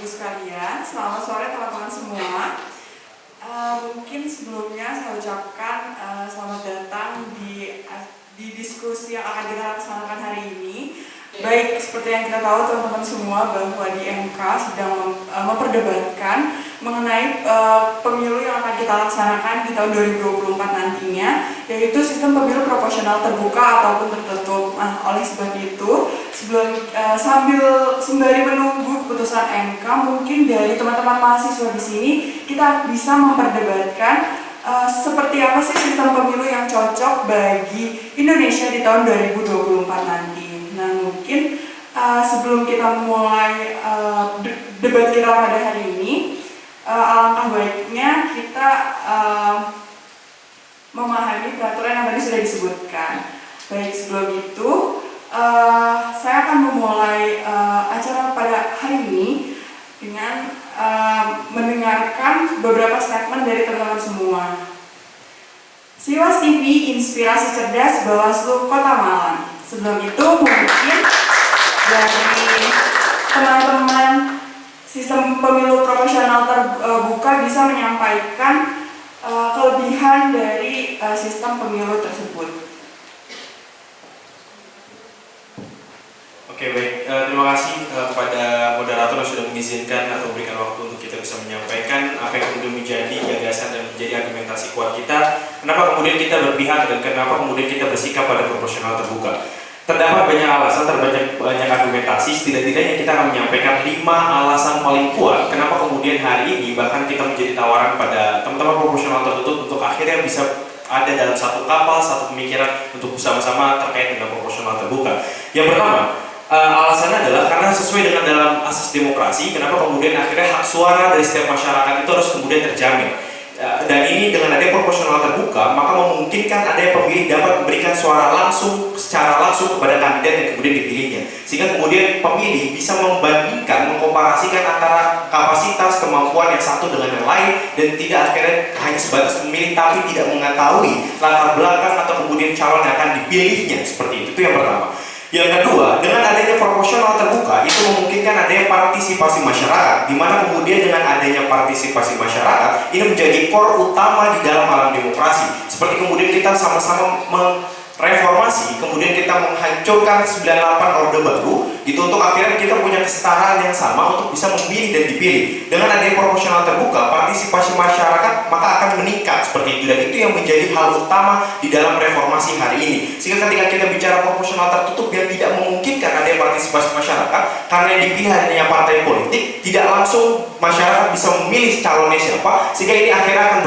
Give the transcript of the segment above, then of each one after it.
sekalian, selamat sore teman-teman semua. Mungkin sebelumnya saya ucapkan selamat datang di diskusi yang akan kita laksanakan hari ini. Baik, seperti yang kita tahu teman-teman semua bahwa di MK sedang memperdebatkan mengenai pemilu yang akan kita laksanakan di tahun 2024 nantinya, yaitu sistem pemilu proporsional terbuka ataupun tertutup. Nah, oleh sebab itu, sembari menunggu keputusan MK, mungkin dari teman-teman mahasiswa di sini kita bisa memperdebatkan seperti apa sih sistem pemilu yang cocok bagi Indonesia di tahun 2024 nanti. Nah, mungkin sebelum kita mulai debat kita pada hari ini, alangkah baiknya kita memahami peraturan yang tadi sudah disebutkan. Baik, sebelum itu saya akan memulai acara pada hari ini dengan mendengarkan beberapa statement dari teman-teman semua. Siwas TV, inspirasi cerdas Bawaslu Kota Malang. Sebelum itu mungkin dari teman-teman sistem pemilu proporsional terbuka bisa menyampaikan kelebihan dari sistem pemilu tersebut. Oke, baik. Terima kasih kepada moderator yang sudah mengizinkan atau memberikan waktu untuk kita bisa menyampaikan apa yang kemudian menjadi gagasan dan menjadi argumentasi kuat kita. Kenapa kemudian kita berpihak dan kenapa kemudian kita bersikap pada proporsional terbuka. Terdapat banyak alasan, terdapat banyak argumentasi. Setidaknya kita akan menyampaikan 5 alasan paling kuat kenapa kemudian hari ini bahkan kita menjadi tawaran pada teman-teman proporsional tertutup untuk akhirnya bisa ada dalam satu kapal, satu pemikiran untuk bersama-sama terkait dengan proporsional terbuka. Yang pertama, alasannya adalah karena sesuai dengan dalam asas demokrasi, kenapa kemudian akhirnya hak suara dari setiap masyarakat itu harus kemudian terjamin. Dan ini dengan adanya proporsional terbuka, maka memungkinkan adanya pemilih dapat memberikan suara secara langsung kepada kandidat yang kemudian dipilihnya. Sehingga kemudian pemilih bisa membandingkan, mengkomparasikan antara kapasitas, kemampuan yang satu dengan yang lain, dan tidak akhirnya hanya sebatas memilih tapi tidak mengetahui latar belakang atau kemudian calon yang akan dipilihnya. Seperti itu yang pertama. Yang kedua, dengan adanya proporsional terbuka itu memungkinkan adanya partisipasi masyarakat, di mana kemudian dengan adanya partisipasi masyarakat ini menjadi core utama di dalam alam demokrasi. Seperti kemudian kita sama-sama reformasi, kemudian kita menghancurkan 98 Orde Baru, itu untuk akhirnya kita punya kesetaraan yang sama untuk bisa memilih dan dipilih. Dengan adanya proporsional terbuka, partisipasi masyarakat maka akan meningkat seperti itu, dan itu yang menjadi hal utama di dalam reformasi hari ini. Sehingga ketika kita bicara proporsional tertutup yang tidak memungkinkan adanya partisipasi masyarakat, karena yang dipilih hanya partai politik, tidak langsung masyarakat bisa memilih calonnya siapa, sehingga ini akhirnya akan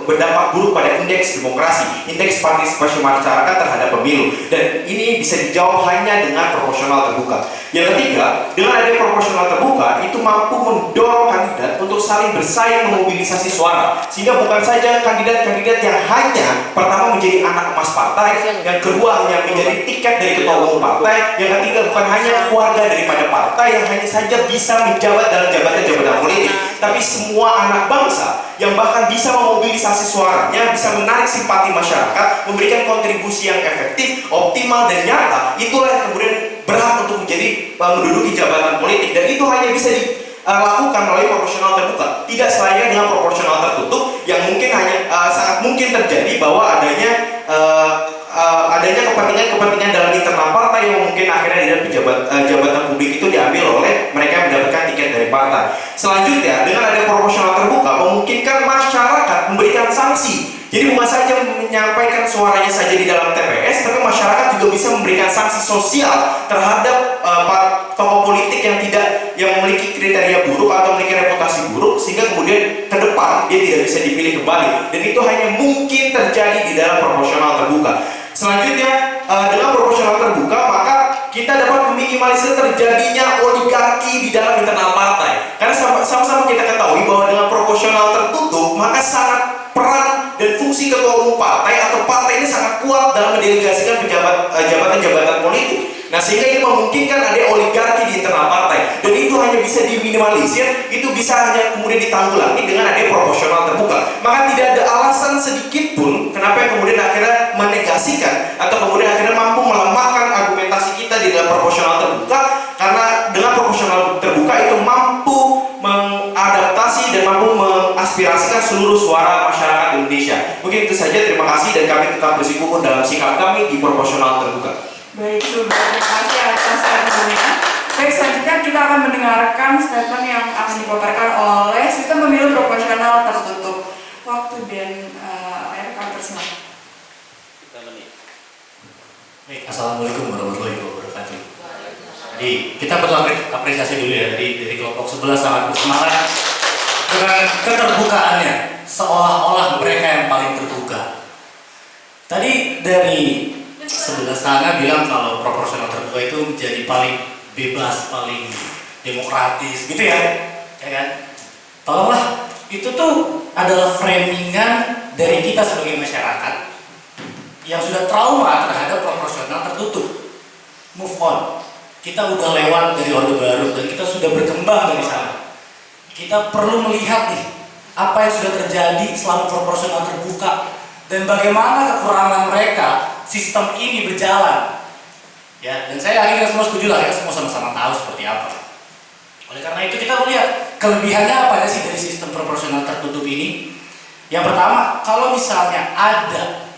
berdampak buruk pada indeks demokrasi, indeks partisipasi masyarakat terhadap pemilu, dan ini bisa dijawab hanya dengan proporsional terbuka. Yang ketiga, dengan adanya proporsional terbuka itu mampu mendorong kandidat untuk saling bersaing memobilisasi suara, sehingga bukan saja kandidat-kandidat yang hanya pertama menjadi anak emas partai, yang kedua hanya menjadi tiket dari ketua umum partai, yang ketiga bukan hanya keluarga daripada partai yang hanya saja bisa menjabat dalam jabatan-jabatan politik, tapi semua anak bangsa yang bahkan bisa memobilisasi suaranya, bisa menarik simpati masyarakat, memberikan kontribusi yang efektif, optimal, dan nyata. Itulah yang kemudian berhak untuk menduduki jabatan politik, dan itu hanya bisa dilakukan melalui proporsional terbuka, tidak selayaknya dengan proporsional tertutup yang mungkin hanya sangat mungkin terjadi bahwa adanya kepentingan dalam internal partai yang mungkin akhirnya di dalam jabatan publik itu diambil oleh mereka yang mendapatkan tiket dari partai. Selanjutnya, dengan ada proporsional terbuka memungkinkan masyarakat memberikan sanksi. Jadi bukan saja menyampaikan suaranya saja di dalam TPS, tapi masyarakat juga bisa memberikan sanksi sosial terhadap tokoh politik yang memiliki kriteria buruk atau memiliki reputasi buruk, sehingga kemudian ke depan dia tidak bisa dipilih kembali. Dan itu hanya mungkin terjadi di dalam proporsional terbuka. Selanjutnya, dengan proporsional terbuka maka kita dapat meminimalisir terjadinya oligarki di dalam internal partai. Karena sama-sama kita ketahui bahwa dengan proporsional tertutup maka sangat peran dan fungsi ketua umum partai atau partai ini sangat kuat dalam mendelegasikan jabatan-jabatan politik. Nah, sehingga ini memungkinkan ada oligarki di internal partai, dan itu hanya bisa diminimalisir, itu bisa hanya kemudian ditanggulangi dengan ada proporsional terbuka. Maka tidak ada alasan sedikit pun kenapa yang kemudian akhirnya menegasikan atau kemudian akhirnya mampu melemahkan argumentasi kita di dalam proporsional terbuka, karena dengan proporsional terbuka itu mampu mampu mengaspirasikan seluruh suara masyarakat Indonesia. Mungkin itu saja, terima kasih, dan kami tetap bersikukuh dalam sikap kami di proporsional terbuka. Baik, sudah, terima kasih atas statementnya. Baik, selanjutnya kita akan mendengarkan statement yang akan dipaparkan oleh sistem pemilu proporsional tertutup. Waktu dan kami persilakan. Baik, assalamualaikum warahmatullahi wabarakatuh. Jadi kita perlu apresiasi dulu ya dari kelompok sebelah, sangat bersemangat dengan keterbukaannya, seolah-olah mereka yang paling terbuka. Tadi dari sebelah sana bilang kalau proporsional terbuka itu menjadi paling bebas, paling demokratis gitu ya kan? Tolonglah, itu tuh adalah framingan dari kita sebagai masyarakat yang sudah trauma terhadap proporsional tertutup. Move on. Kita udah lewat dari Orde Baru dan kita sudah berkembang dari sana. Kita perlu melihat nih apa yang sudah terjadi selama proporsional terbuka dan bagaimana kekurangan mereka sistem ini berjalan. Ya, dan saya yakin kita semua setuju lah, kita semua sama-sama tahu seperti apa. Oleh karena itu kita melihat kelebihannya apa sih dari sistem proporsional tertutup ini. Yang pertama, kalau misalnya ada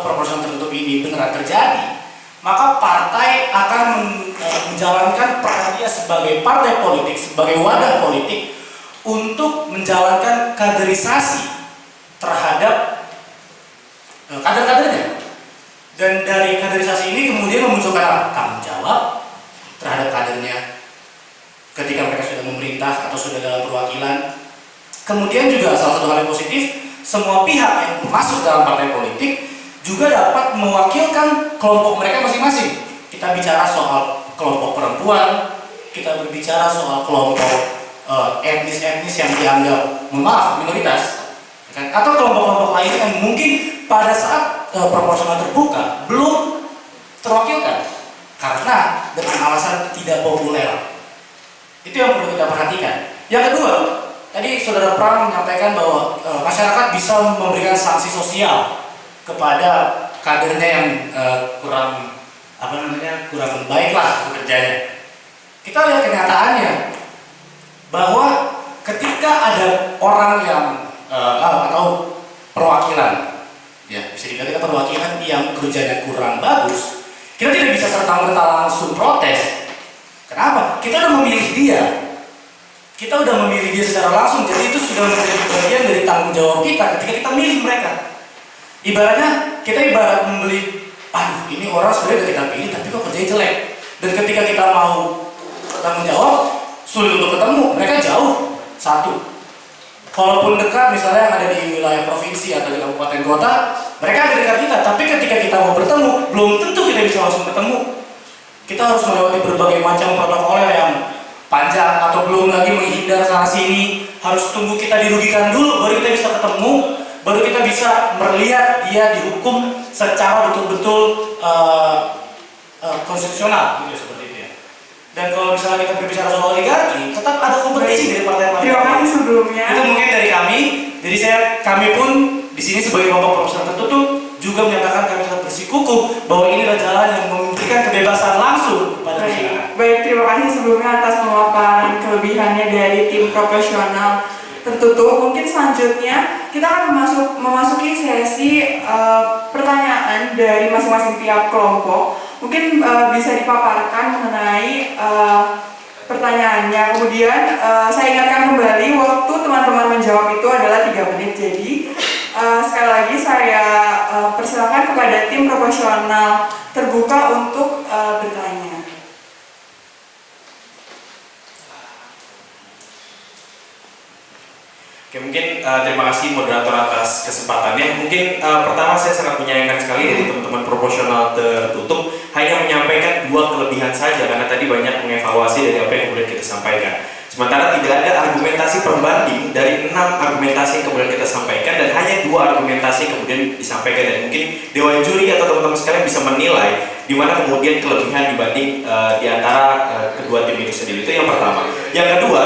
proporsional tertutup ini beneran terjadi, maka partai akan menjalankan perannya sebagai partai politik, sebagai wadah politik untuk menjalankan kaderisasi terhadap kader-kadernya. Dan dari kaderisasi ini kemudian memunculkan tanggung jawab terhadap kadernya ketika mereka sudah memerintah atau sudah dalam perwakilan. Kemudian juga salah satu hal yang positif, semua pihak yang masuk dalam partai politik juga dapat mewakilkan kelompok mereka masing-masing. Kita bicara soal kelompok perempuan, kita berbicara soal kelompok etnis-etnis yang dianggap, minoritas, kan? Atau kelompok-kelompok lain yang mungkin pada saat proporsional terbuka belum terwakilkan karena dengan alasan tidak populer. Itu yang perlu kita perhatikan. Yang kedua, tadi Saudara Pram menyampaikan bahwa masyarakat bisa memberikan sanksi sosial kepada kadernya yang kurang baik lah bekerjanya. Kita lihat kenyataannya bahwa ketika ada orang yang atau perwakilan, ya bisa dikatakan perwakilan yang kerjanya kurang bagus, kita tidak bisa serta-merta langsung protes. Kenapa? Kita udah memilih dia. Kita udah memilih dia secara langsung, jadi itu sudah menjadi bagian dari tanggung jawab kita ketika kita milih mereka. Ibaratnya kita membeli, ini orang sebenarnya udah kita pilih tapi kok kerjanya jelek. Dan ketika kita mau tanggung jawab, sulit untuk ketemu, mereka jauh. Satu, walaupun dekat misalnya yang ada di wilayah provinsi atau di kabupaten kota, mereka ada dekat kita, tapi ketika kita mau bertemu, belum tentu kita bisa langsung ketemu. Kita harus melewati berbagai macam protokol yang panjang, atau belum lagi menghindar sana sini, harus tunggu kita dirugikan dulu baru kita bisa ketemu, baru kita bisa melihat dia dihukum secara betul-betul konstitusional, gitu seperti itu ya. Dan kalau misalnya kita berbicara soal oligarki, tetap ada kompetisi dari partai-partai. Terima kasih sebelumnya. Itu mungkin dari kami. Jadi kami pun di sini sebagai kelompok proporsional tertutup juga menyatakan kami tetap bersikukuh bahwa ini adalah jalan yang memberikan kebebasan langsung kepada masyarakat. Baik, terima kasih sebelumnya atas pemaparan kelebihannya dari tim proporsional tertutup. Mungkin selanjutnya kita akan memasuki sesi pertanyaan dari masing-masing pihak kelompok. Mungkin bisa dipaparkan mengenai pertanyaannya. Kemudian saya ingatkan kembali waktu teman-teman menjawab itu adalah 3 menit. Jadi sekali lagi saya persilakan kepada tim proporsional terbuka untuk bertanya. Oke, mungkin terima kasih moderator atas kesempatannya. Mungkin pertama saya sangat menyayangkan sekali dari teman-teman proporsional tertutup hanya menyampaikan 2 kelebihan saja, karena tadi banyak mengevaluasi dari apa yang kemudian kita sampaikan. Sementara tidak ada argumentasi perbanding dari 6 argumentasi yang kemudian kita sampaikan, dan hanya 2 argumentasi yang kemudian disampaikan. Dan mungkin Dewan Juri atau teman-teman sekalian bisa menilai di mana kemudian kelebihan dibanding di antara kedua tim itu sendiri. Itu yang pertama. Yang kedua,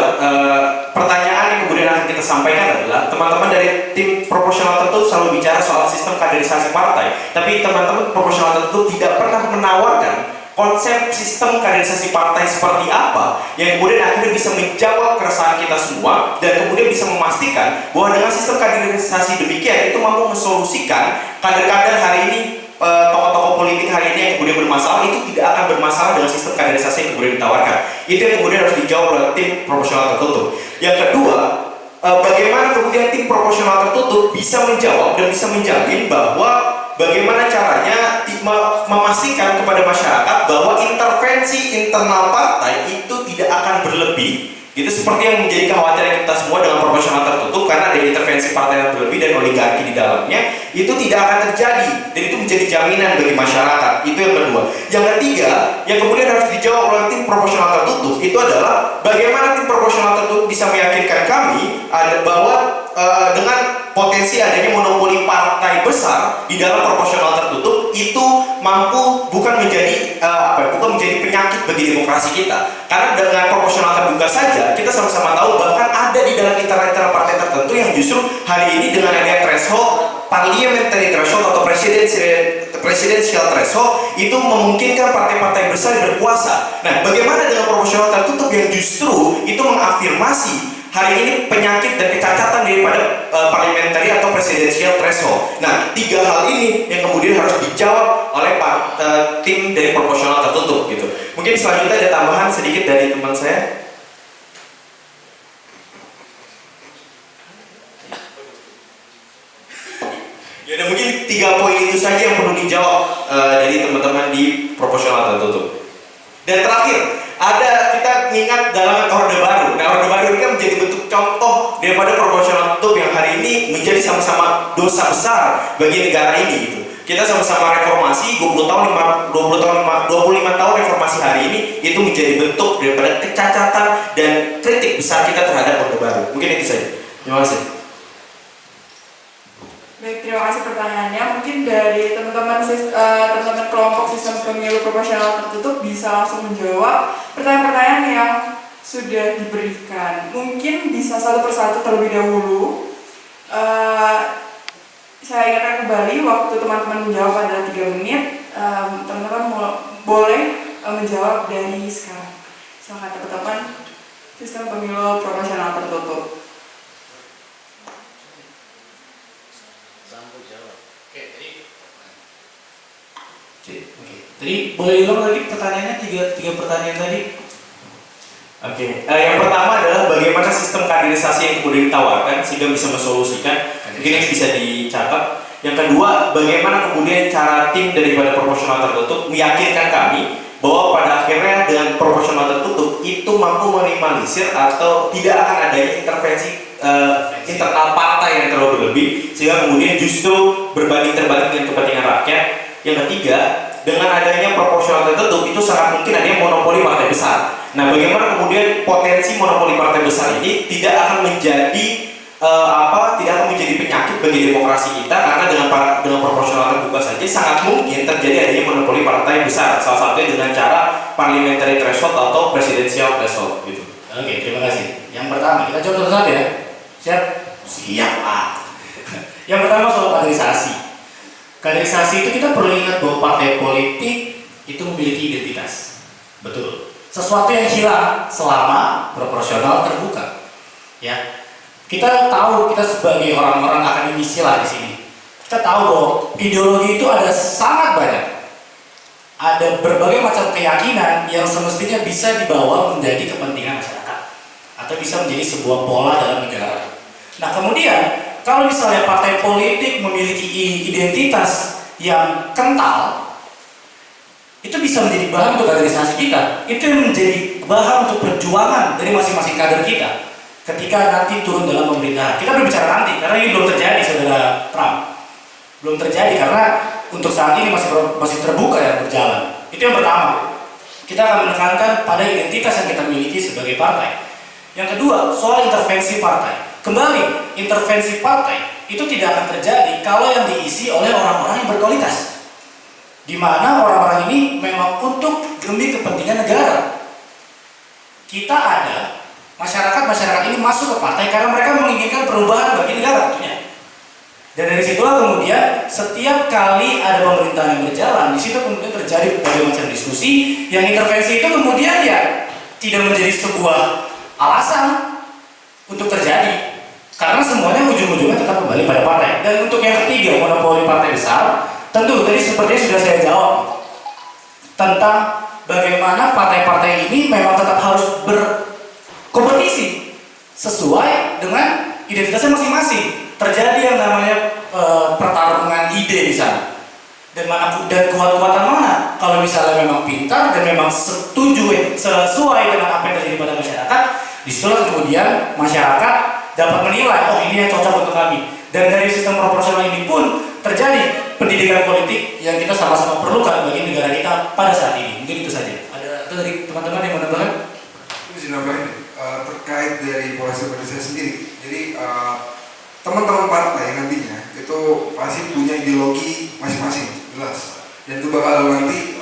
pertanyaan yang kemudian akan kita sampaikan adalah teman-teman dari tim proporsional tertutup selalu bicara soal sistem kaderisasi partai, tapi teman-teman proporsional tertutup tidak pernah menawarkan konsep sistem kaderisasi partai seperti apa yang kemudian akhirnya bisa menjawab keresahan kita semua dan kemudian bisa memastikan bahwa dengan sistem kaderisasi demikian itu mampu mensolusikan kader-kader hari ini, tokoh-tokoh politik hari ini yang kemudian bermasalah itu tidak akan bermasalah dengan sistem kaderisasi yang kemudian ditawarkan. Itu yang kemudian harus dijawab oleh tim proporsional tertutup. Yang kedua, bagaimana kemudian tim proporsional tertutup bisa menjawab dan bisa menjamin bahwa bagaimana caranya memastikan kepada masyarakat bahwa intervensi internal partai itu tidak akan berlebih. Itu seperti yang menjadi kekhawatiran kita semua dengan proporsional tertutup, karena ada intervensi partai yang berlebih dan oligarki di dalamnya, itu tidak akan terjadi dan itu menjadi jaminan bagi masyarakat. Itu yang kedua. Yang ketiga, yang kemudian harus dijawab oleh tim proporsional tertutup itu adalah bagaimana tim proporsional tertutup bisa meyakinkan kami bahwa dengan potensi adanya monopoli partai besar di dalam proporsional tertutup itu mampu bukan menjadi penyakit bagi demokrasi kita. Karena dengan proporsional terbuka saja kita sama-sama tahu bahkan ada di dalam internal partai tertentu yang justru hari ini dengan adanya threshold, parliamentary threshold atau presidential threshold itu memungkinkan partai-partai besar berkuasa. Nah, bagaimana dengan proporsional tertutup yang justru itu mengafirmasi hari ini penyakit dan kecacatan daripada parliamentary atau presidential threshold. Nah, tiga hal ini yang kemudian harus dijawab oleh tim dari proporsional tertutup gitu. Mungkin selanjutnya ada tambahan sedikit dari teman saya. Ya, dan mungkin 3 poin itu saja yang perlu dijawab dari teman-teman di proporsional tertutup. Dan terakhir, kita mengingat dalam Orde Baru. Nah, Orde Baru ini kan menjadi bentuk contoh daripada proporsional tertutup yang hari ini menjadi sama-sama dosa besar bagi negara ini gitu. Kita sama-sama reformasi 25 tahun reformasi hari ini itu menjadi bentuk daripada kecacatan dan kritik besar kita terhadap Orde Baru. Mungkin itu saja. Terima kasih. Baik, terima kasih pertanyaannya. Mungkin dari teman-teman kelompok sistem pemilu proporsional tertutup bisa langsung menjawab pertanyaan-pertanyaan yang sudah diberikan. Mungkin bisa satu persatu terlebih dahulu. Saya ingatkan kembali waktu teman-teman menjawab adalah 3 menit. Teman-teman boleh menjawab dari sekarang. Silakan teman-teman sistem pemilu proporsional tertutup. Jadi boleh ulang lagi pertanyaannya, tiga pertanyaan tadi. Oke. Yang pertama adalah bagaimana sistem kaderisasi yang kemudian ditawarkan sehingga bisa mensolusikan. Mungkin ini bisa dicatat. Yang kedua, bagaimana kemudian cara tim daripada proporsional tertutup meyakinkan kami bahwa pada akhirnya dengan proporsional tertutup itu mampu minimalisir atau tidak akan adanya intervensi internal partai yang terlalu berlebih sehingga kemudian justru berbanding terbalik dengan kepentingan rakyat. Yang ketiga, dengan adanya proporsional tertutup itu sangat mungkin adanya monopoli partai besar. Nah, bagaimana kemudian potensi monopoli partai besar ini tidak akan menjadi penyakit bagi demokrasi kita, karena dengan proporsional terbuka saja sangat mungkin terjadi adanya monopoli partai besar, salah satunya dengan cara parliamentary threshold atau presidential threshold gitu. Oke, terima kasih. Yang pertama, kita coba satu ya. Siap? Siap, Pak. Yang pertama soal kaderisasi. Kaderisasi itu kita perlu ingat bahwa partai politik itu memiliki identitas. Betul. Sesuatu yang hilang selama proporsional terbuka. Ya. Kita tahu, kita sebagai orang-orang akademisi lah di sini. Kita tahu bahwa ideologi itu ada sangat banyak. Ada berbagai macam keyakinan yang semestinya bisa dibawa menjadi kepentingan masyarakat atau bisa menjadi sebuah pola dalam negara. Nah, kemudian kalau misalnya partai politik memiliki identitas yang kental, itu bisa menjadi bahan untuk kaderisasi kita. Itu yang menjadi bahan untuk perjuangan dari masing-masing kader kita ketika nanti turun dalam pemerintahan. Kita berbicara nanti, karena ini belum terjadi, saudara Trump. Belum terjadi karena untuk saat ini masih terbuka ya berjalan. Itu yang pertama. Kita akan menekankan pada identitas yang kita miliki sebagai partai. Yang kedua, soal intervensi partai. Kembali, intervensi partai itu tidak akan terjadi kalau yang diisi oleh orang-orang yang berkualitas, di mana orang-orang ini memang untuk demi kepentingan negara. Kita ada masyarakat ini masuk ke partai karena mereka menginginkan perubahan bagi negara tentunya. Dan dari situlah kemudian setiap kali ada pemerintahan yang berjalan, di situ kemudian terjadi berbagai macam diskusi yang intervensi itu kemudian ya tidak menjadi sebuah alasan untuk terjadi. Karena semuanya ujung-ujungnya tetap kembali pada partai. Dan untuk yang ketiga, monopoli partai besar, tentu tadi sepertinya sudah saya jawab tentang bagaimana partai-partai ini memang tetap harus berkompetisi sesuai dengan identitasnya masing-masing. Terjadi yang namanya pertarungan ide di sana. Dan kuat-kuatan mana? Kalau misalnya memang pintar dan memang sesuai dengan apa yang terjadi pada masyarakat, disitulah kemudian masyarakat dapat menilai, oh ini yang cocok untuk kami. Dan dari sistem proporsional ini pun terjadi pendidikan politik yang kita sama-sama perlukan bagi negara kita pada saat ini. Mungkin itu saja. Ada dari teman-teman yang menambahkan? Ini nambahin terkait dari polarisasi sendiri. Jadi teman-teman partai nantinya itu pasti punya ideologi masing-masing, jelas. Dan itu bakal nanti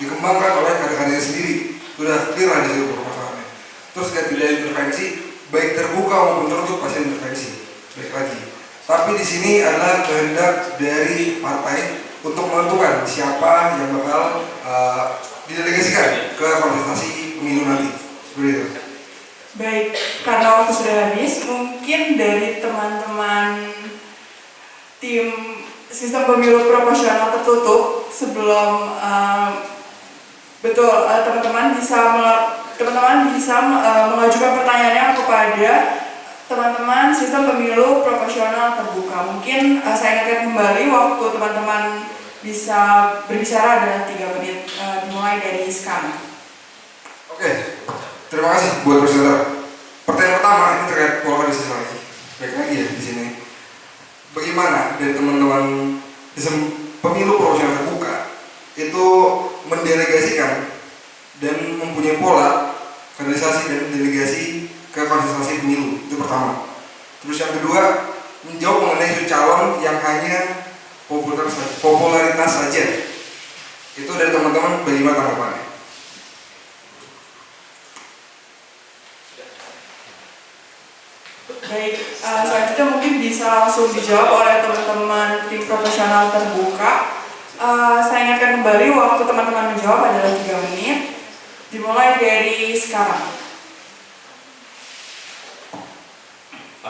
dikembangkan oleh kader-kadernya sendiri. Sudah clear lah di situ permasalahannya. Terus tidak intervensi, baik terbuka maupun tertutup pasti intervensi. Baik lagi. Tapi di sini adalah kehendak dari partai untuk menentukan siapa yang bakal didelegasikan ke kontestasi pemilu nanti. Seperti itu. Baik, karena waktu sudah habis, mungkin dari teman-teman tim sistem pemilu proporsional tertutup sebelum teman-teman bisa mengajukan pertanyaannya kepada teman-teman sistem pemilu proporsional terbuka. Mungkin saya ingatkan kembali waktu teman-teman bisa berbicara adalah 3 menit, dimulai dari sekarang. Oke. Terima kasih buat presenter. Pertanyaan pertama ini terkait polarisasi lagi. Baik lagi ya di sini. Bagaimana dari teman-teman sistem pemilu proporsional terbuka itu mendelegasikan dan mempunyai pola kaderisasi dan delegasi ke kontestasi pemilu, itu pertama. Terus yang kedua, menjawab mengenai isu calon yang hanya popularitas saja. Itu dari teman-teman bagaimana tanggapannya? Baik, selanjutnya mungkin bisa langsung dijawab oleh teman-teman tim profesional terbuka. Saya ingatkan kembali waktu teman-teman menjawab adalah 3 menit, dimulai dari sekarang.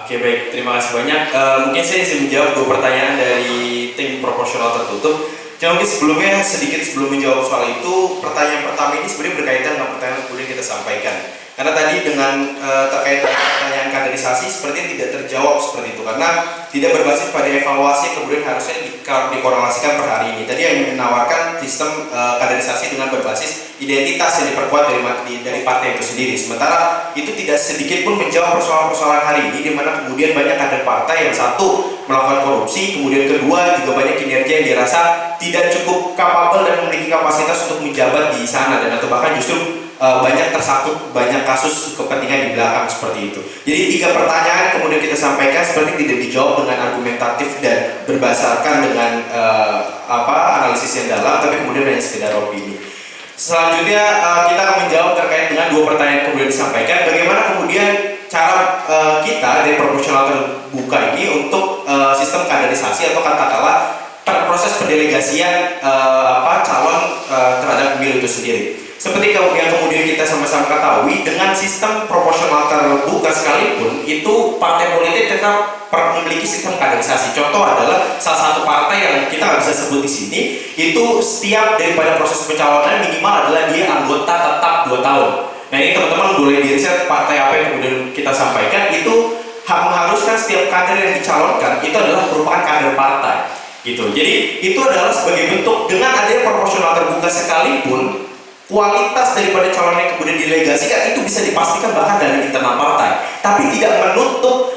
Oke, baik, terima kasih banyak. Mungkin saya bisa menjawab 2 pertanyaan dari tim proporsional tertutup. Jadi mungkin sedikit sebelum menjawab soal itu, pertanyaan pertama ini sebenarnya berkaitan dengan pertanyaan yang kemudian kita sampaikan. Karena tadi dengan terkait dengan pertanyaan kaderisasi sepertinya tidak terjawab seperti itu, karena tidak berbasis pada evaluasi kemudian harusnya dikorelasikan per hari ini. Tadi hanya menawarkan sistem kaderisasi dengan berbasis identitas yang diperkuat dari partai itu sendiri. Sementara itu tidak sedikit pun menjawab persoalan-persoalan hari ini, di mana kemudian banyak kader partai yang satu melakukan korupsi, kemudian kedua juga banyak kinerja yang dirasa tidak cukup kapabel dan memiliki kapasitas untuk menjabat di sana, dan atau bahkan justru banyak tersangkut banyak kasus kepentingan di belakang seperti itu. Jadi 3 pertanyaan yang kemudian kita sampaikan seperti tidak dijawab dengan argumentatif dan berbasarkan dengan analisis yang dalam, tapi kemudian hanya sekedar opini. Selanjutnya kita akan menjawab terkait dengan 2 pertanyaan yang kemudian disampaikan. Bagaimana kemudian cara kita dari proporsional terbuka ini untuk sistem kaderisasi atau katakanlah proses pendelegasian calon terhadap pemilu itu sendiri. Seperti yang kemudian kita sama-sama ketahui, dengan sistem proporsional terbuka sekalipun, itu partai politik tetap memiliki sistem kaderisasi. Contoh adalah salah satu partai yang kita nggak bisa sebut di sini, itu setiap daripada proses pencalonan minimal adalah dia anggota tetap 2 tahun. Nah ini teman-teman boleh diriset partai apa yang kemudian kita sampaikan, itu mengharuskan setiap kader yang dicalonkan itu adalah merupakan kader partai. Gitu. Jadi itu adalah sebagai bentuk dengan adanya proporsional terbuka sekalipun, kualitas daripada calon yang kemudian didelegasikan itu bisa dipastikan bahkan dari internal partai, tapi tidak menutup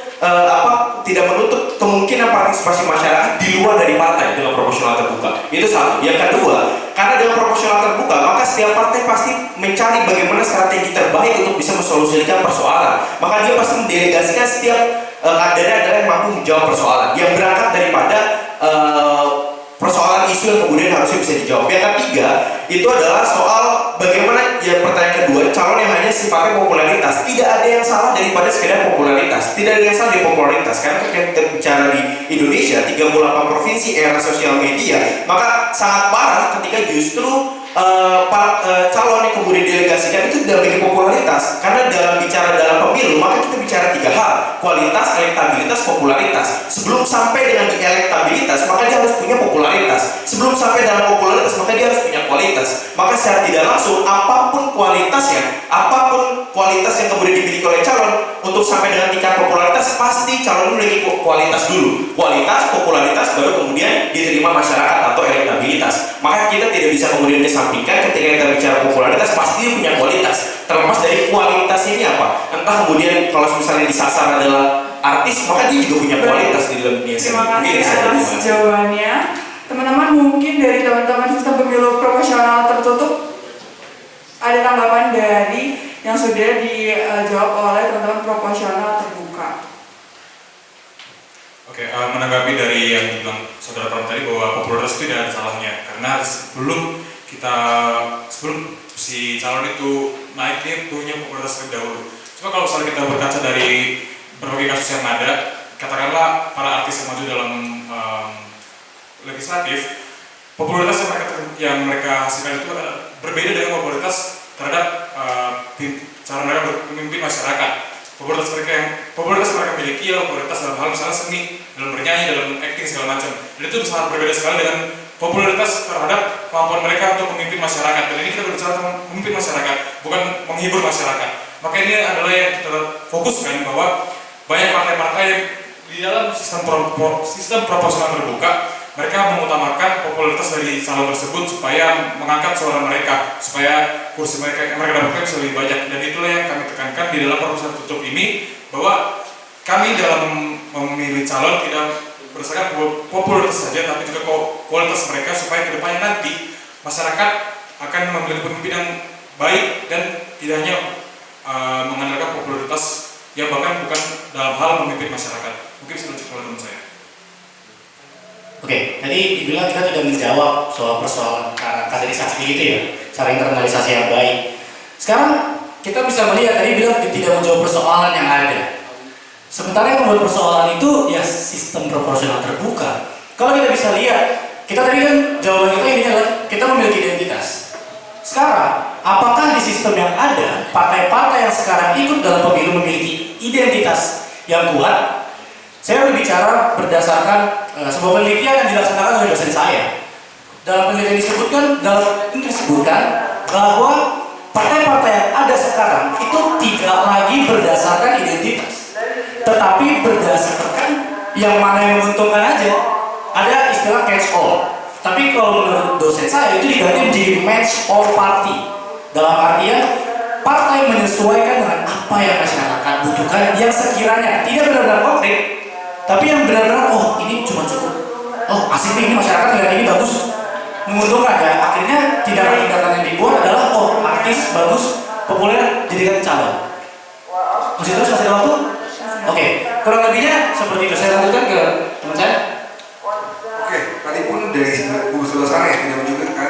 kemungkinan partisipasi masyarakat di luar dari partai dengan proporsional terbuka. Itu satu. Yang kedua, karena dengan proporsional terbuka maka setiap partai pasti mencari bagaimana strategi terbaik untuk bisa mensolusikan persoalan. Maka dia pasti mendelegasikan setiap kadernya adalah yang mampu menjawab persoalan yang berangkat daripada persoalan isu yang kemudian harusnya bisa dijawab. Yang ketiga itu adalah soal bagaimana, ya pertanyaan kedua, calon yang hanya sifatnya popularitas. Tidak ada yang salah daripada sekedar popularitas. Tidak ada yang salah dari popularitas. Karena ketika kita bicara di Indonesia 38 provinsi era sosial media, maka sangat parah ketika justru calon yang kemudian delegasikan itu tidak memiliki popularitas. Karena dalam pemilu maka kita bicara 3 hal: kualitas, elektabilitas, popularitas. Sebelum sampai dengan di elektabilitas maka dia harus punya popularitas. Sebelum sampai dalam popularitas maka dia harus punya kualitas. Maka secara tidak langsung apapun kualitasnya, apapun kualitas yang kemudian dimiliki oleh calon, untuk sampai dengan tingkat popularitas pasti calon memiliki kualitas dulu. Kualitas, popularitas, baru kemudian diterima masyarakat atau elektabilitas. Maka kita tidak bisa kemudian kesampingkan ketika kita bicara popularitas pasti dia punya kualitas. Terlepas dari kualitas ini apa, entah kemudian kalau misalnya disasar adalah artis, maka dia juga punya kualitas di dalam dunia seni. Terima kasih atas jawabannya. Teman-teman, mungkin dari teman-teman sistem pemilu proporsional tertutup ada tanggapan dari yang sudah dijawab oleh teman-teman proporsional terbuka. Oke, menanggapi dari yang dibilang saudara Pram tadi bahwa popularitas itu tidak ada salahnya, karena sebelum si calon itu naik dia punya popularitas terlebih dahulu. Cuma kalau misalnya kita berkaca dari berbagai kasus yang ada, katakanlah para artis yang maju dalam legislatif, popularitas yang mereka hasilkan itu berbeda dengan popularitas terhadap cara mereka memimpin masyarakat. Popularitas mereka miliki adalah popularitas dalam hal misalnya seni, dalam bernyanyi, dalam acting segala macam. Dan itu sangat berbeda sekali dengan popularitas terhadap kemampuan mereka untuk memimpin masyarakat. Dan ini kita berbicara tentang memimpin masyarakat, bukan menghibur masyarakat. Maka ini adalah yang kita fokuskan, bahwa banyak partai-partai di dalam sistem proporsional terbuka, mereka mengutamakan popularitas dari calon tersebut supaya mengangkat suara mereka, supaya kursi mereka yang mereka dapatkan bisa lebih banyak. Dan itulah yang kami tekankan di dalam proporsional tertutup ini, bahwa kami dalam memilih calon tidak berdasarkan popularitas saja, tapi juga kualitas mereka, supaya kedepannya nanti masyarakat akan memilih pemimpin yang baik dan tidak hanya mengandalkan popularitas yang bahkan bukan dalam hal memimpin masyarakat. Mungkin bisa lanjut teman saya. Oke, tadi dibilang kita tidak menjawab soal persoalan kaderisasi gitu ya, cara internalisasi yang baik. Sekarang kita bisa melihat tadi bilang tidak menjawab persoalan yang ada. Sementara yang membuat persoalan itu ya sistem proporsional terbuka. Kalau kita bisa lihat, kita tadi kan jawaban kita ini adalah kita memiliki identitas. Sekarang, apakah di sistem yang ada partai-partai yang sekarang ikut dalam pemilu memiliki identitas yang kuat? Saya berbicara berdasarkan sebuah penelitian yang dilaksanakan oleh dosen saya. Dalam penelitian disebutkan bahwa partai-partai yang ada sekarang itu tidak lagi berdasarkan identitas, tetapi berdasarkan yang mana yang menguntungkan aja. Ada istilah catch all. Tapi kalau menurut dosen saya itu diganti menjadi match all party. Dalam artian partai menyesuaikan dengan apa yang masyarakat butuhkan, yang sekiranya tidak benar-benar konkret, tapi yang benar-benar ini cuma cukup, asik nih, ini masyarakat lihat ini bagus, menguntungkan ya. Akhirnya tindakan-tindakan yang dibuat adalah artis bagus, populer, jadikan calon. Masih terus masih ada waktu? Oke, kurang lebihnya seperti itu. Saya lanjutkan ke teman saya. Oke, tadi pun dari buku sebelah sana ya tidak menunjukkan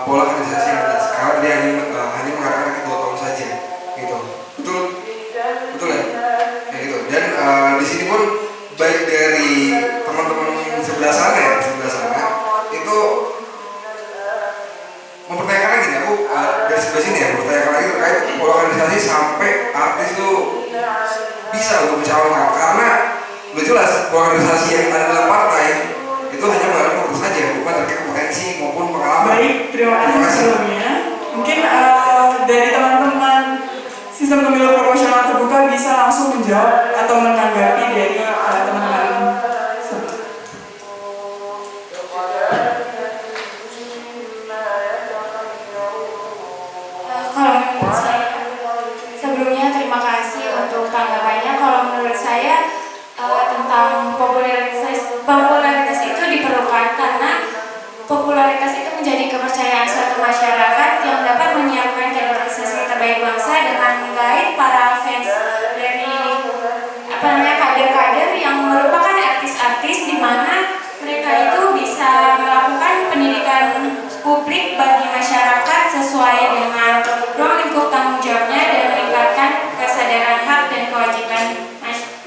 pola kaderisasi yang jelas. Karena dia hanya mengatakan 2 tahun saja, gitu. Betul ya, kayak gitu. Dan di sini pun baik dari teman-teman sebelah sana itu mempertanyakan gini, aku dari sebelah sini ya mempertanyakan lagi terkait pola kaderisasi sampai artis itu bisa untuk mencalonkan, karena udah jelas pola kaderisasi yang ada dalam partai itu hanya mengalami urus saja, bukan terkait kompetensi maupun pengalaman. Baik, terima kasih sebelumnya. Mungkin dari teman-teman sistem pemilu proporsional terbuka bisa langsung menjawab atau menanggapi dari teman-teman. Kalau menurut saya, sebelumnya terima kasih untuk tanggapannya. Kalau menurut saya tentang popularitas itu diperlukan, karena popularitas itu menjadi kepercayaan suatu masyarakat yang dapat menyiapkan kaderisasi terbaik bangsa dengan menggait para fans dari kader-kader yang merupakan artis-artis, di mana mereka itu bisa melakukan pendidikan publik bagi masyarakat sesuai dengan ruang lingkup tanggung jawabnya dan kewajiban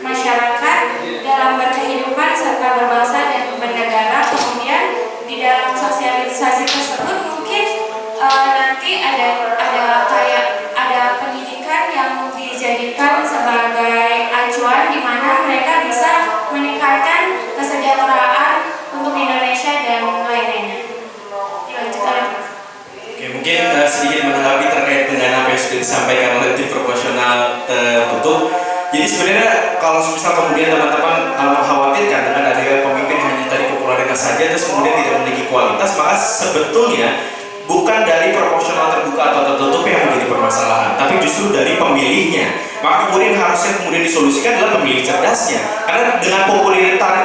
masyarakat dalam berkehidupan serta berbangsa dan bernegara. Kemudian di dalam sosialisasi tersebut mungkin nanti ada pendidikan yang dijadikan sebagai acuan di mana mereka bisa meningkatkan kesejahteraan untuk Indonesia dan lain-lainnya. Dilanjutkan. Oke, mungkin sedikit menanggapi terkait dengan apa yang sudah disampaikan oleh tim proporsional tertutup. Jadi sebenarnya kalau misal kemudian teman-teman mengkhawatirkan dengan adanya pemimpin hanya tadi popularitas saja terus kemudian tidak memiliki kualitas, maka sebetulnya bukan dari proporsional terbuka atau tertutup yang menjadi permasalahan, tapi justru dari pemilihnya. Maka kemudian harusnya kemudian disolusikan adalah pemilih cerdasnya. Karena dengan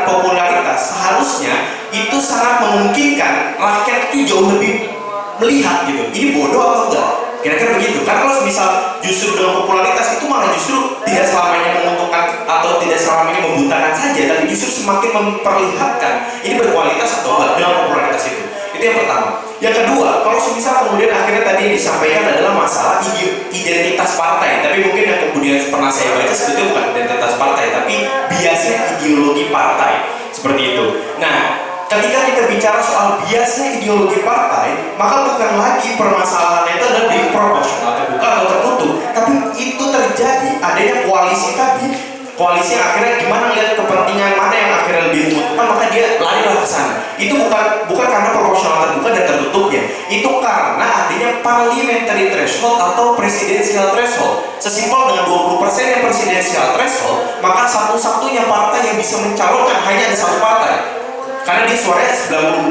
popularitas seharusnya itu sangat memungkinkan rakyat itu jauh lebih melihat gitu, ini bodoh atau enggak, kira-kira begitu. Karena kalau misal justru dengan popularitas itu malah justru tidak selamanya menguntungkan atau tidak selamanya membutakan saja, tapi justru semakin memperlihatkan ini berkualitas atau enggak dengan popularitas itu. Itu yang pertama. Yang kedua, kalau misal kemudian akhirnya tadi yang disampaikan adalah masalah identitas partai, tapi mungkin yang kemudian pernah saya baca sebetulnya bukan identitas partai, tapi biasanya ideologi partai seperti itu. Nah, ketika kita bicara soal biasnya ideologi partai, maka bukan lagi permasalahannya itu adalah di proporsional terbuka atau tertutup, tapi itu terjadi adanya koalisi tadi, koalisi yang akhirnya gimana lihat kepentingan mana yang akhirnya lebih menguntungkan, maka dia larilah ke sana. Itu bukan karena proporsional terbuka dan tertutupnya, itu karena adanya parliamentary threshold atau presidential threshold. Sesimpel dengan 20% yang presidensial threshold, maka satu-satunya partai yang bisa mencalonkan hanya ada satu partai. Karena dia suaranya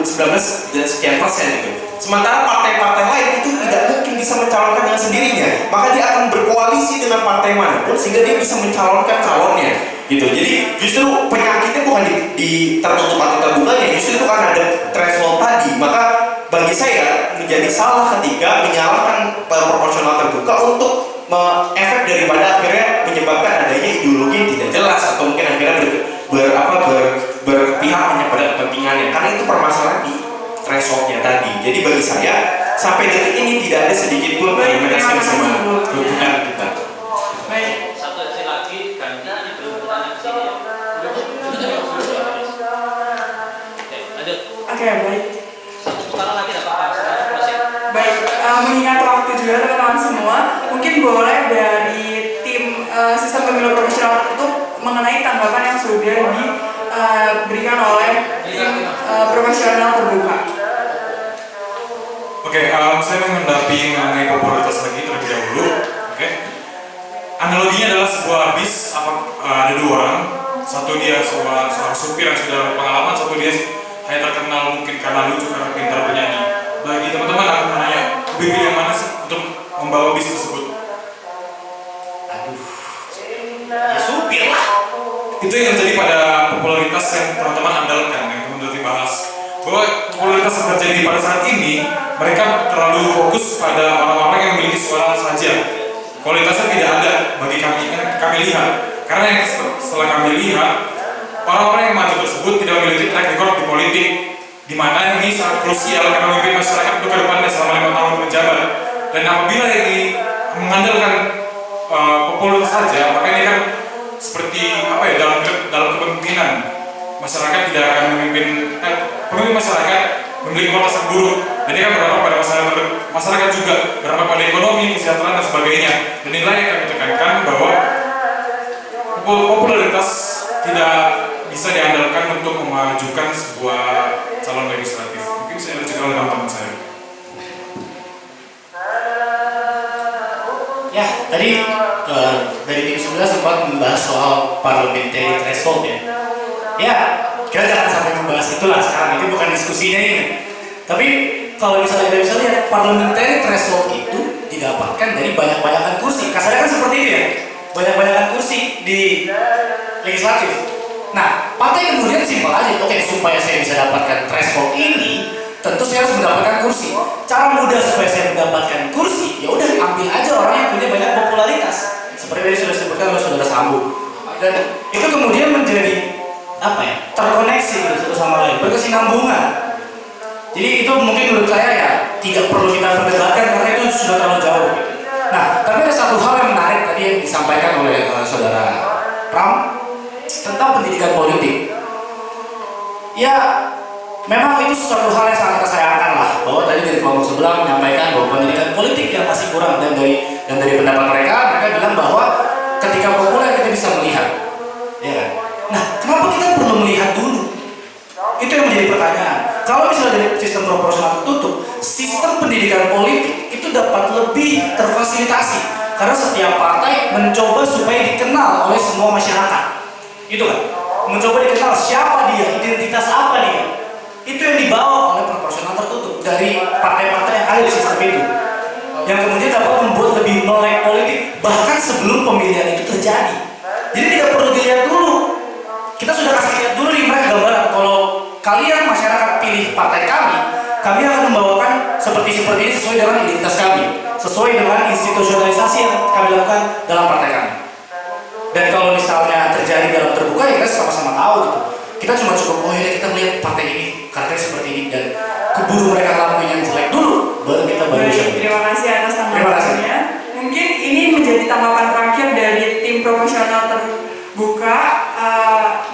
19 dan sekian persen gitu. Sementara partai-partai lain itu tidak mungkin bisa mencalonkan dengan sendirinya, maka dia akan berkoalisi dengan partai manapun sehingga dia bisa mencalonkan calonnya gitu. Jadi justru penyakitnya bukan di tertutup atau terbukanya, justru itu karena ada threshold tadi. Maka bagi saya menjadi salah ketika menyalahkan proporsional terbuka untuk efek daripada akhirnya menyebabkan adanya ideologi yang tidak jelas atau mungkin akhirnya berpihak hanya pada kepentingannya, karena itu permasalahan di thresholdnya tadi. Jadi bagi saya sampai detik ini tidak ada sedikit pun argumentasi yang bisa menunjukkan kita. Baik. Satu lagi ganti ini belum bertanya di sini ya. Lanjut. Oke, baik. Satu putaran lagi dapat apa? Baik, mengingat waktu juga teman-teman semua, mungkin boleh dari tim sistem pemilu proporsional tertutup mengenai tanggapan yang sudah diberikan oleh tim proporsional terbuka. Oke, saya menanggapi mengenai popularitas lagi terlebih dahulu. Oke, analoginya adalah sebuah bis, ada dua orang, satu dia seorang supir yang sudah pengalaman, satu dia hanya terkenal mungkin karena lucu, karena pintar bernyanyi. Bagi teman-teman aku menanya, lebih pilih yang mana sih untuk membawa bis tersebut? Aduh, ya supir lah. Itu yang terjadi pada popularitas yang teman-teman andalkan, yang teman-teman dibahas. Bahwa popularitas yang terjadi pada saat ini, mereka terlalu fokus pada orang-orang yang memiliki suara saja. Kualitasnya tidak ada bagi kami lihat. Karena yang setelah kami lihat, orang-orang yang maju tersebut tidak memiliki track record di politik, di mana ini sangat krusial karena memimpin masyarakat untuk ke depannya selama 5 tahun menjabat. Dan apabila ini mengandalkan popularitas saja, maka ini kan seperti apa ya, dalam kepemimpinan masyarakat tidak akan pemimpin masyarakat memiliki kualitas yang buruk, dan ini kan berdampak pada masyarakat juga, berdampak pada ekonomi, kesejahteraan dan sebagainya. Dan inilah yang kami tekankan bahwa popularitas tidak bisa diandalkan untuk memajukan sebuah calon legislatif. Mungkin saya lanjutkan oleh teman-teman saya. Ya, tadi dari tim sebelah sempat membahas soal parliamentary threshold ya. Ya, kita jangan sampai membahas itulah sekarang, ini bukan diskusinya ini. Tapi kalau misalnya kita bisa lihat, parliamentary threshold itu didapatkan dari banyak-banyakan kursi. Kasarnya kan seperti itu ya, banyak-banyakan kursi di legislatif. Nah, partai kemudian simpel aja, oke, supaya saya bisa dapatkan threshold ini, tentu saya harus mendapatkan kursi. Cara mudah supaya saya mendapatkan kursi, ya udah ambil aja orang yang punya banyak popularitas. Seperti tadi sudah disebutkan oleh saudara Sambu. Dan itu kemudian menjadi apa ya? Terkoneksi gitu satu sama lain, berkesinambungan. Jadi itu mungkin menurut saya ya tidak perlu kita perdebatkan karena itu sudah terlalu jauh. Nah, tapi ada satu hal yang menarik tadi yang disampaikan oleh saudara Pram tentang pendidikan politik. Ya, memang itu sesuatu hal yang sangat kita sayangkan lah, bahwa tadi dari kelompok sebelah menyampaikan bahwa pendidikan politik yang masih kurang, dan dari pendapat mereka bilang bahwa ketika populer kita bisa melihat, ya kan? Nah, kenapa kita perlu melihat dulu? Itu yang menjadi pertanyaan. Kalau misalnya dari sistem proporsional tertutup, sistem pendidikan politik itu dapat lebih terfasilitasi karena setiap partai mencoba supaya dikenal oleh semua masyarakat. Itu kan? Mencoba dikenal siapa dia, identitas apa dia. Itu yang dibawa oleh proporsional tertutup dari partai-partai yang ada di sistem itu, yang kemudian dapat membuat lebih melek politik bahkan sebelum pemilihan itu terjadi. Jadi tidak perlu dilihat dulu. Kita sudah kasih lihat dulu nih mereka gambaran, kalau kalian masyarakat pilih partai kami akan membawakan seperti ini sesuai dengan identitas kami, sesuai dengan institusionalisasi yang kami lakukan dalam partai kami. Dan kalau misalnya terjadi dalam terbuka, ya kita sama-sama tahu gitu. Kita cuma cukup, oh ya kita melihat partai ini karakternya seperti ini, dan keburu mereka ngelakuin yang jelek dulu, baru kita bisa. Terima kasih atas Terima kasih. tanggapannya. Mungkin ini menjadi tanggapan terakhir dari tim proporsional terbuka.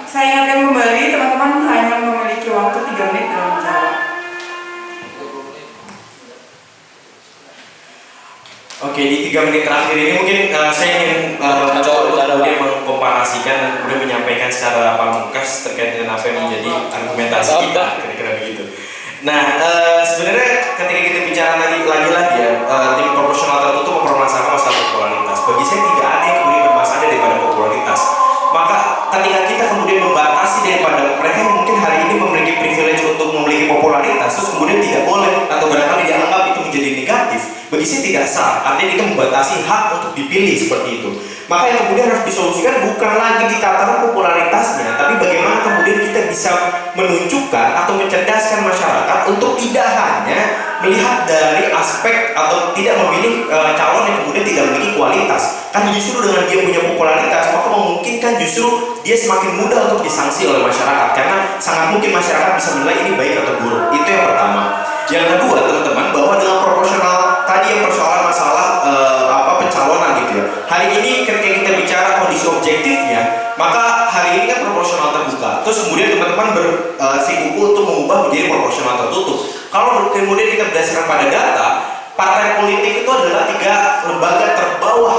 Saya ingatkan kembali, teman-teman hanya memiliki waktu 3 menit dalam menjawab. Oke, di 3 menit terakhir ini mungkin saya ingin mencoba untuk kemudian mengkomparasikan dan kemudian menyampaikan secara pamungkas terkait dengan apa yang menjadi argumentasi kita, kira-kira begitu. Nah, sebenarnya ketika kita bicara lagi-lagi ya, tim proporsional tertutup mempermasalahkan masalah popularitas. Bagi saya tidak ada yang kemudian bermasalah daripada popularitas. Maka ketika kita kemudian membatasi daripada mereka yang mungkin hari ini memiliki privilege untuk memiliki popularitas, terus kemudian tidak boleh atau barangkali dianggap itu menjadi negatif, bagi saya tidak sah. Artinya kita membatasi hak untuk dipilih seperti itu. Maka yang kemudian harus disolusikan bukan lagi di tataran popularitasnya, tapi bagaimana kemudian kita bisa menunjukkan atau mencerdaskan masyarakat untuk tidak hanya melihat dari aspek atau tidak memilih calon yang kemudian tidak memiliki kualitas. Kan justru dengan dia punya popularitas, maka memungkinkan justru dia semakin mudah untuk disangsi oleh masyarakat, karena sangat mungkin masyarakat bisa menilai ini baik atau buruk. Itu yang pertama. Yang kedua, teman-teman, bahwa dengan proporsional tadi yang persoalan masalah pencalonan gitu ya. Hari ini ketika kita bicara kondisi objektifnya, maka hari ini kan proporsional terbuka. Terus kemudian teman-teman bersikukuh untuk mengubah menjadi proporsional tertutup. Kalau kemudian kita berdasarkan pada data, partai politik itu adalah 3 lembaga terbawah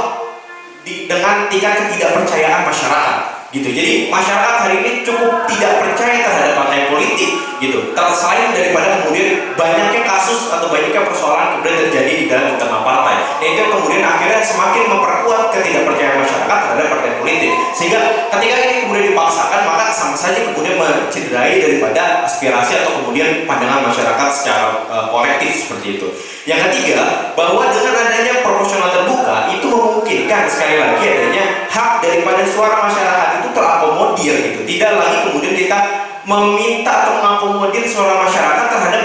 dengan tingkat ketidakpercayaan masyarakat gitu. Jadi masyarakat hari ini cukup tidak percaya terhadap partai politik gitu. Selain daripada kemudian banyaknya kasus atau banyaknya persoalan kemudian terjadi di dalam internal partai, itu kemudian akhirnya semakin memperkuat ketidakpercayaan masyarakat terhadap partai politik. Sehingga ketika ini kemudian dipaksakan, maka sama saja kemudian mencederai daripada aspirasi atau kemudian pandangan masyarakat secara kolektif seperti itu. Yang ketiga, bahwa dengan adanya proporsional terbuka itu memungkinkan sekali lagi adanya hak daripada suara masyarakat itu terakomodir gitu. Tidak lagi kemudian kita meminta atau mengakomodir suara masyarakat terhadap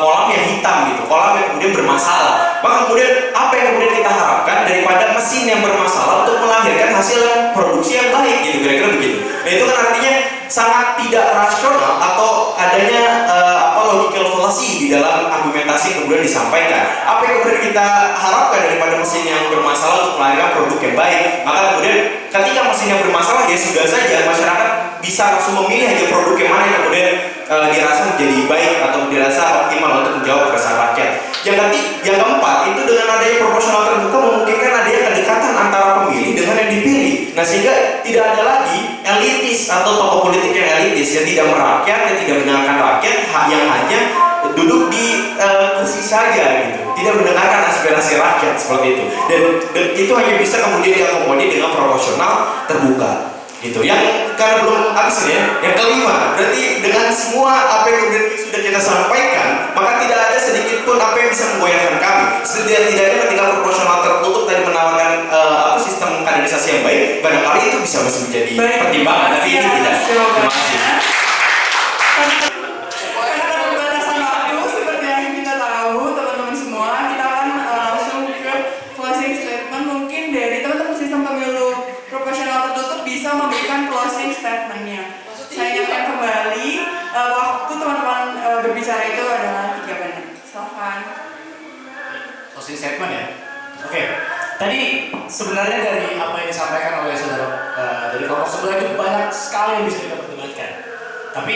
kolam yang hitam gitu, kolam yang kemudian bermasalah. Maka kemudian apa yang kemudian kita harapkan daripada mesin yang bermasalah untuk melahirkan hasil yang produksi yang baik gitu, kira-kira begitu. Nah itu kan artinya sangat tidak rasional atau adanya logical fallacy di dalam argumentasi yang kemudian disampaikan. Apa yang kemudian kita harapkan daripada mesin yang bermasalah untuk melahirkan produk yang baik? Maka kemudian ketika mesinnya bermasalah, ya sudah saja masyarakat bisa langsung memilih aja produk yang mana yang kemudian dirasa menjadi baik atau dirasa optimal untuk menjawab keresahan rakyat. Yang keempat, itu dengan adanya proporsional terbuka memungkinkan adanya kedekatan antara pemilih dengan yang dipilih. Nah sehingga tidak ada lagi elitis atau tokoh politik yang elitis, yang tidak merakyat, yang tidak mendengarkan rakyat, yang hanya duduk di kursi saja gitu, tidak mendengarkan aspirasi rakyat seperti itu. Dan itu hanya bisa kemudian diakomodir dengan proporsional terbuka. Gitu. Yang karena belum habis ya. Yang kelima, berarti dengan semua apa yang kemudian sudah kita sampaikan, maka tidak ada sedikit pun apa yang bisa menggoyahkan kami. Setidaknya ketika proporsional tertutup tadi menawarkan sistem kaderisasi yang baik, barangkali itu bisa masih menjadi pertimbangan, tapi ini tidak. Terima kasih. Karena keterbatasan waktu seperti yang kita tahu, teman-teman semua, kita akan langsung ke closing statement. Mungkin dari teman-teman sistem pemilu proporsional tertutup bisa memberikan closing statement-nya. Saya ingatkan kembali, waktu teman-teman berbicara itu adalah 3 menit. Silahkan. Closing statement ya. Oke. sebenarnya dari apa yang disampaikan oleh saudara dari kelompok sebelah itu banyak sekali yang bisa kita perdebatkan. Tapi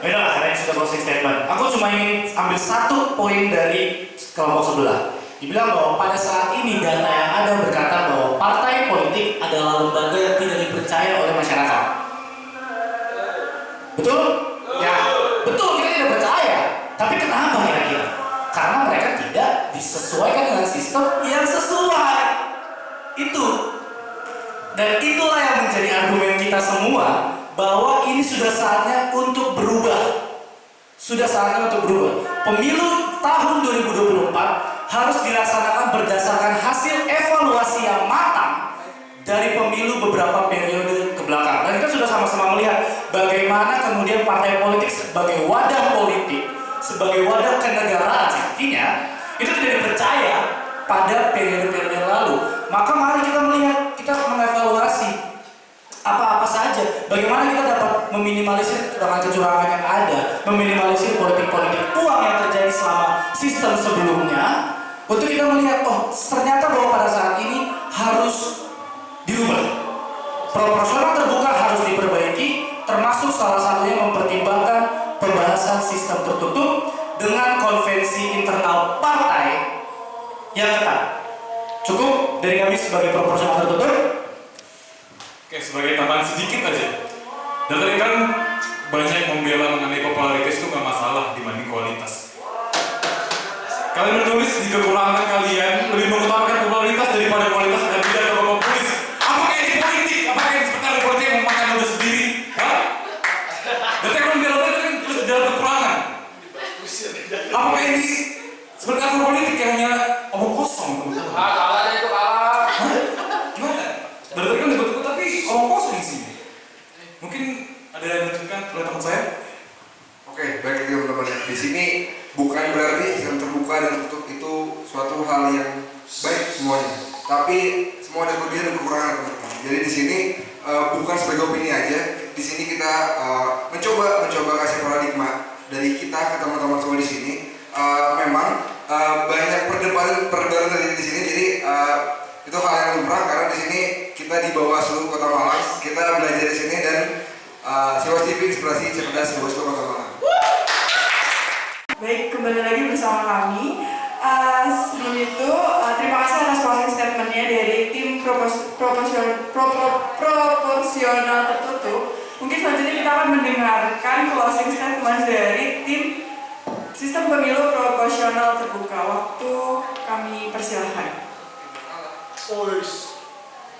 baiklah, karena ini sudah closing statement, aku cuma ingin ambil satu poin dari kelompok sebelah. Dibilang bahwa pada saat ini data yang ada berkata bahwa partai politik adalah lembaga yang tidak dipercaya oleh masyarakat. Betul? Ya, betul, kita tidak percaya. Tapi kenapa kira-kira? Karena mereka tidak disesuaikan dengan sistem yang sesuai. Itu. Dan itulah yang menjadi argumen kita semua bahwa ini sudah saatnya untuk berubah. Sudah saatnya untuk berubah. Pemilu tahun 2024 harus dilaksanakan berdasarkan hasil evaluasi yang matang dari pemilu beberapa periode ke belakang. Dan kita sudah sama-sama melihat bagaimana kemudian partai politik sebagai wadah politik, sebagai wadah kenegaraan artinya itu tidak dipercaya pada periode-periode lalu. Maka mari kita melihat, kita mengevaluasi apa-apa saja, bagaimana kita dapat meminimalisir kecurangan yang ada, meminimalisir politik-politik uang yang terjadi selama sistem sebelumnya, untuk kita melihat, oh ternyata bahwa pada saat ini harus dirubah. Proporsional terbuka harus diperbaiki, termasuk salah satunya mempertimbangkan pembahasan sistem tertutup dengan konvensi internal partai yang ketat. Cukup dari kami sebagai proporsional tertutup. Oke, sebagai tambahan sedikit aja. Dan tadi kan banyak yang membela mengenai popularitas itu nggak masalah dibanding kualitas. Kalian menulis di kekurangan kalian lebih mengutamakan popularitas daripada kualitas dan tidak ada populis. Apakah ini politik? Apakah ini seperti politik yang memakan udah sendiri? Hah? Dan saya membela itu kan terus di dalam kekurangan. Apakah ini seperti aktor politik yang hanya omong kosong? Kalah itu kalah. Gimana? Dari tadi kan debat-debat tapi omong kosong di sini. Mungkin ada yang menunjukkan oleh teman saya. Oke, baik teman-teman. Di sini bukan berarti sistem terbuka dan tertutup itu suatu hal yang baik semuanya. Tapi semua ada kelebihan dan kekurangan teman-teman. Jadi di sini bukan sebagai opini aja. Di sini kita mencoba kasih paradigma dari kita ke teman-teman semua di sini. Memang banyak perdebatan terjadi di sini. Jadi itu hal yang lumrah karena di sini kita di Bawaslu Kota Malang, kita belajar di sini dan Siwas TV inspirasi cerdas Bawaslu Kota Malang. Baik, kembali lagi bersama kami. Sebelum itu, terima kasih atas closing statementnya dari tim proporsional tertutup. Mungkin selanjutnya kita akan mendengarkan closing statement dari tim sistem pemilu proporsional terbuka. Waktu kami persilahkan.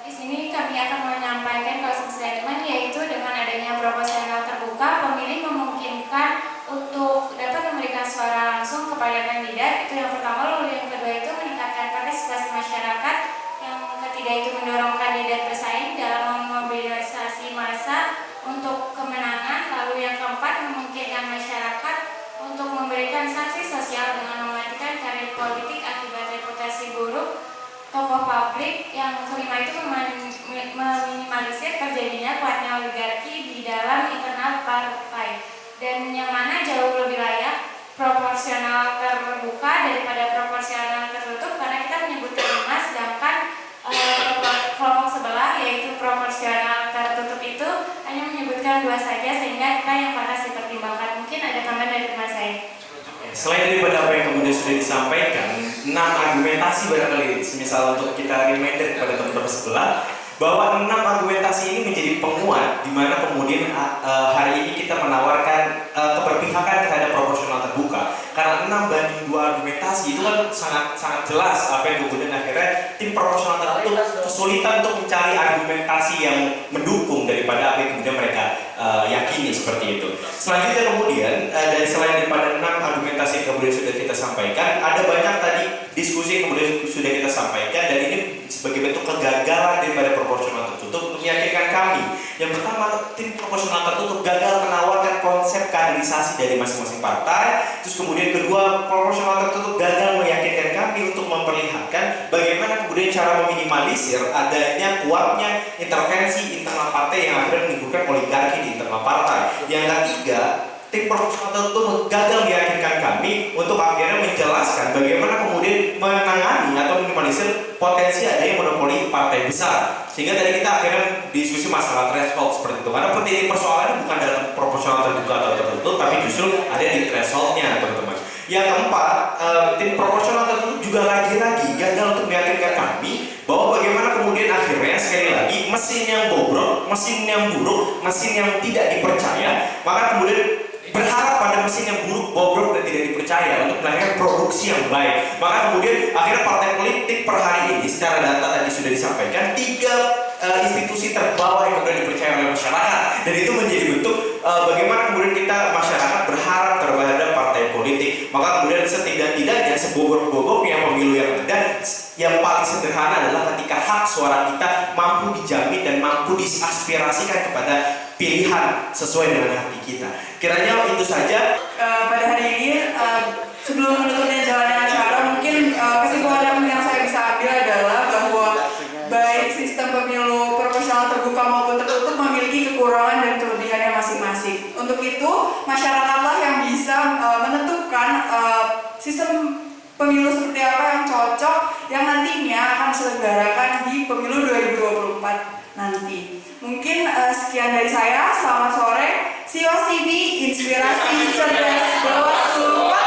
Di sini kami akan menyampaikan closing statement, yaitu dengan adanya proporsional terbuka, pemilih memungkinkan untuk dapat memberikan suara langsung kepada kandidat. Itu yang pertama. Lalu yang kedua itu meningkatkan partisipasi masyarakat. Yang ketiga itu mendorong kandidat bersaing dalam memobilisasi massa untuk kemenangan. Lalu yang keempat memungkinkan masyarakat untuk memberikan sanksi sosial dengan mematikan karir politik akibat reputasi buruk tokoh publik. Yang kelima itu meminimalisir terjadinya kuatnya oligarki di dalam internal partai. Dan yang mana jauh lebih layak proporsional terbuka daripada proporsional tertutup, karena kita menyebutkan 5, sedangkan kelompok sebelah yaitu proporsional tertutup itu hanya menyebutkan 2 saja, sehingga kita yang pantas dipertimbangkan. Mungkin ada tambahan dari teman saya. Selain daripada apa yang kemudian sudah disampaikan, 6 argumentasi barangkali semisal untuk kita reminder kepada teman-teman sebelah bahwa 6 argumentasi ini menjadi penguat di mana kemudian hari ini kita menawarkan keberpihakan terhadap proporsional terbuka. Karena 6 banding 2 argumentasi itu kan sangat jelas apa yang kemudian akhirnya tim proporsional tertutup kesulitan untuk mencari argumentasi yang mendukung daripada apa yang kemudian mereka yakini seperti itu. Selanjutnya kemudian dari selain daripada 6 argumentasi yang kemudian sudah kita sampaikan, ada banyak tadi diskusi yang kemudian sudah kita sampaikan, dan ini sebagai bentuk kegagalan daripada proporsional tertutup untuk meyakinkan kami. Yang pertama, tim proporsional tertutup gagal menawarkan konsep kaderisasi dari masing-masing partai. Terus kemudian kedua, proporsional tertutup gagal meyakinkan kami untuk memperlihatkan bagaimana kemudian cara meminimalisir adanya kuatnya intervensi internal partai yang akhirnya menimbulkan oligarki di internal partai. Yang ketiga, tim proporsional tertutup gagal meyakinkan kami untuk akhirnya menjelaskan bagaimana kemudian menangani atau minimalisir meminimalisir potensi adanya monopoli partai besar. Sehingga tadi kita akhirnya diskusi masalah threshold seperti itu. Karena titik persoalannya bukan dalam proporsional terbuka atau tertutup, tapi justru ada di thresholdnya, teman-teman. Yang keempat, tim proporsional tertutup juga lagi-lagi gagal untuk meyakinkan kami bahwa bagaimana kemudian akhirnya sekali lagi mesin yang bobrok, mesin yang buruk, mesin yang tidak dipercaya, maka kemudian berharap pada mesin yang buruk, bobrok dan tidak dipercaya untuk melahirkan produksi yang baik. Maka kemudian akhirnya partai politik per hari ini secara data tadi sudah disampaikan 3 institusi terbawah yang sudah dipercaya oleh masyarakat, dan itu menjadi bentuk bagaimana kemudian kita masyarakat berharap terhadap partai politik. Maka kemudian setidak-tidaknya sebobok-boboknya pemilu yang ada, yang paling sederhana adalah ketika hak suara kita mampu dijamin dan mampu diaspirasikan kepada pilihan sesuai dengan hati kita. Kiranya itu saja. Pada hari ini, sebelum menutupnya jalannya acara, mungkin kesimpulan yang saya bisa ambil adalah bahwa baik sistem pemilu proporsional terbuka maupun tertutup memiliki kekurangan dan kelebihannya masing-masing. Untuk itu, masyarakatlah yang bisa menentukan sistem pemilu seperti apa yang cocok yang nantinya akan diselenggarakan di pemilu 2024 nanti. Mungkin sekian dari saya. Selamat sore. Siwas TV, inspirasi cerdas Bawaslu.